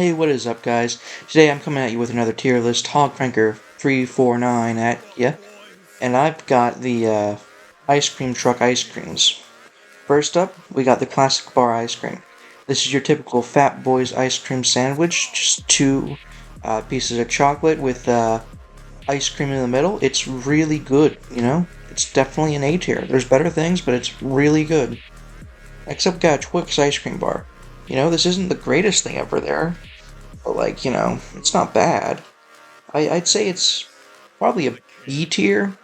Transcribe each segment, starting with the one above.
Hey, what is up, guys? Today I'm coming at you with another tier list, Hog Cranker 349 at ya, and I've got the ice cream truck ice creams. First up, we got the classic bar ice cream. This is your typical Fat Boys ice cream sandwich, just two pieces of chocolate with ice cream in the middle. It's really good, you know? It's definitely an A tier. There's better things, but it's really good. Next up, we got a Twix ice cream bar. You know, this isn't the greatest thing ever there. But like, it's not bad. I'd say it's probably a B tier.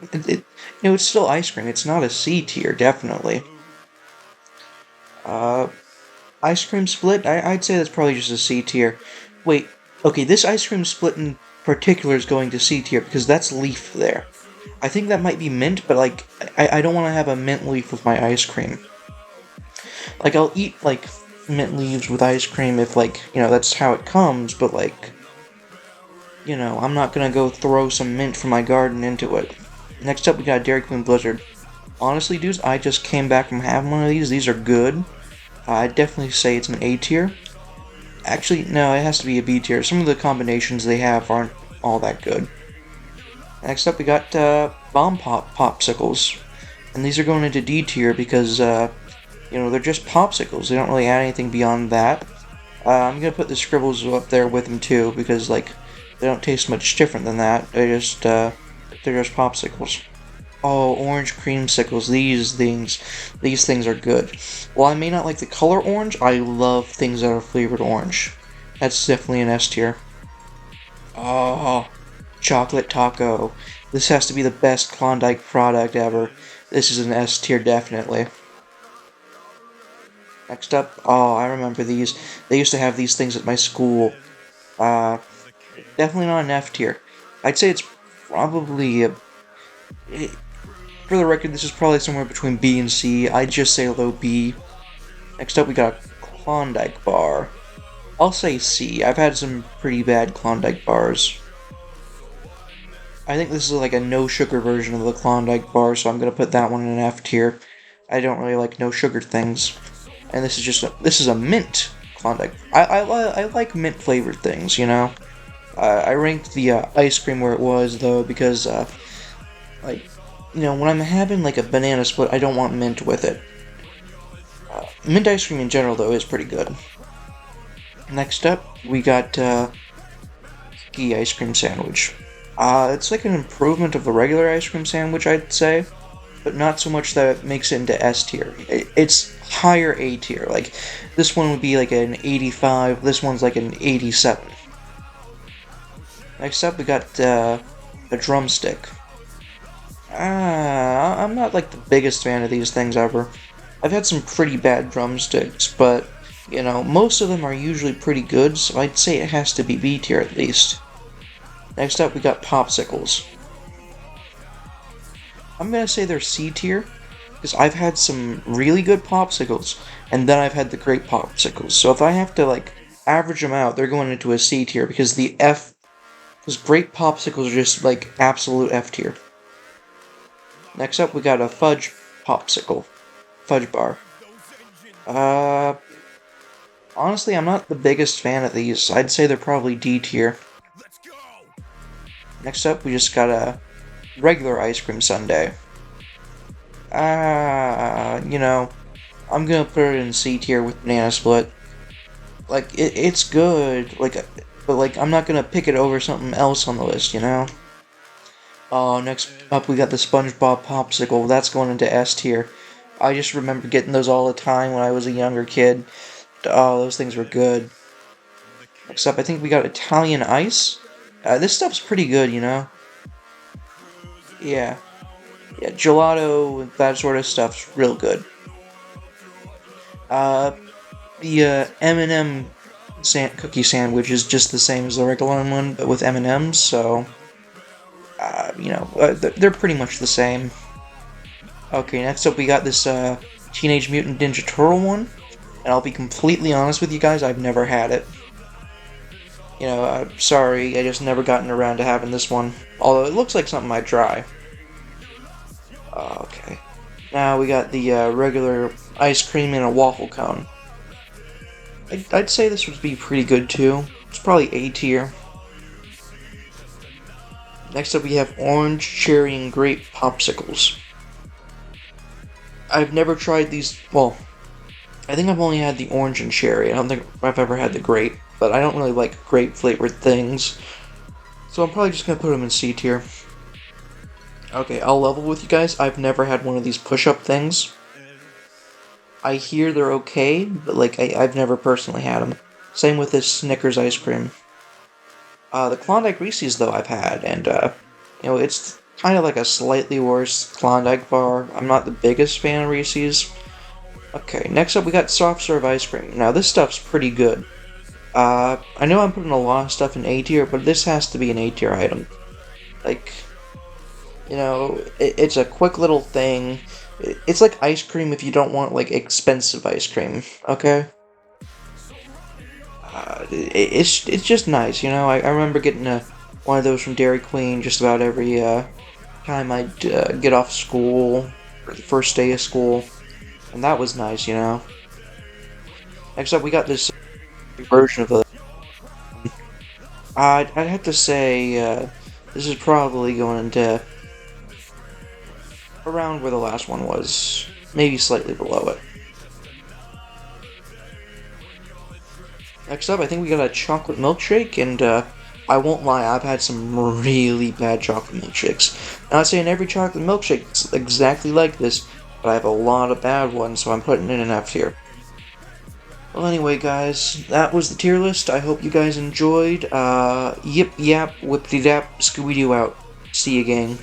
It's still ice cream. It's not a C tier, definitely. Uh, Ice cream split. I'd say that's probably just a C tier. Wait, okay, this ice cream split in particular is going to C tier because that's leaf there. I think that might be mint, but like, I don't want to have a mint leaf with my ice cream. Like, I'll eat like mint leaves with ice cream if like, that's how it comes, but like, I'm not gonna go throw some mint from my garden into it. Next up, we got Dairy Queen Blizzard. Honestly, dudes, I just came back from having one of these. These are good. I'd definitely say it's an A tier. Actually, no, it has to be a B tier. Some of the combinations they have aren't all that good. Next up, we got Bomb Pop Popsicles. And these are going into D tier because, they're just popsicles. They don't really add anything beyond that. I'm gonna put the Scribbles up there with them too because, like, they don't taste much different than that. They're just popsicles. Oh, orange creamsicles. These things are good. While I may not like the color orange, I love things that are flavored orange. That's definitely an S tier. Oh, chocolate taco. This has to be the best Klondike product ever. This is an S tier, definitely. Next up, oh, I remember these. They used to have these things at my school. Definitely not an F tier. I'd say it's probably for the record, this is probably somewhere between B and C. I'd just say low B. Next up, we got Klondike bar. I'll say C. I've had some pretty bad Klondike bars. I think this is like a no sugar version of the Klondike bar, so I'm gonna put that one in an F tier. I don't really like no sugar things. And this is a mint Klondike. I like mint flavored things, I ranked the ice cream where it was though because when I'm having like a banana split, I don't want mint with it. Mint ice cream in general though is pretty good. Next up, we got Cookie ice cream sandwich. It's like an improvement of the regular ice cream sandwich, I'd say, but not so much that it makes it into S tier. It's higher A tier. Like, this one would be like an 85, this one's like an 87. Next up, we got a drumstick. I'm not like the biggest fan of these things ever. I've had some pretty bad drumsticks, but, most of them are usually pretty good, so I'd say it has to be B tier at least. Next up, we got popsicles. I'm gonna say they're C tier, because I've had some really good popsicles, and then I've had the great popsicles. So if I have to, like, average them out, they're going into a C tier, because because great popsicles are just, like, absolute F tier. Next up, we got a fudge popsicle. Fudge bar. Honestly, I'm not the biggest fan of these. I'd say they're probably D tier. Next up, we just got a regular ice cream sundae. I'm gonna put it in C tier with banana split. Like, it's good, but like, I'm not gonna pick it over something else on the list, Oh, next up we got the SpongeBob popsicle. That's going into S tier. I just remember getting those all the time when I was a younger kid. Oh, those things were good. Next up, I think we got Italian ice. This stuff's pretty good, Yeah. Yeah, gelato, that sort of stuff's real good. The M&M cookie sandwich is just the same as the regular one, but with M&Ms, so, they're pretty much the same. Okay, next up we got this Teenage Mutant Ninja Turtle one, and I'll be completely honest with you guys, I've never had it. Sorry, I just never gotten around to having this one, although it looks like something I'd try. Okay. Now we got the regular ice cream in a waffle cone. I'd say this would be pretty good too. It's probably A tier. Next up, we have orange, cherry, and grape popsicles. I've never tried these. Well, I think I've only had the orange and cherry. I don't think I've ever had the grape, but I don't really like grape flavored things. So I'm probably just gonna put them in C tier. Okay, I'll level with you guys. I've never had one of these push-up things. I hear they're okay, but like I've never personally had them. Same with this Snickers ice cream. The Klondike Reese's though I've had, and it's kind of like a slightly worse Klondike bar. I'm not the biggest fan of Reese's. Okay, next up we got soft serve ice cream. Now this stuff's pretty good. I know I'm putting a lot of stuff in A tier, but this has to be an A tier item. Like, it's a quick little thing. It's like ice cream if you don't want, like, expensive ice cream, okay? It's just nice, I remember getting one of those from Dairy Queen just about every time I'd get off school, or the first day of school, and that was nice, Next up, we got this version of the... I'd have to say, this is probably going into around where the last one was, maybe slightly below it. Next up, I think we got a chocolate milkshake, and I won't lie, I've had some really bad chocolate milkshakes. I'm not saying every chocolate milkshake is exactly like this, but I have a lot of bad ones, so I'm putting it in an F tier. Well, anyway, guys, that was the tier list. I hope you guys enjoyed. Yip yap, whippity dap, Scooby-Doo out. See you, gang.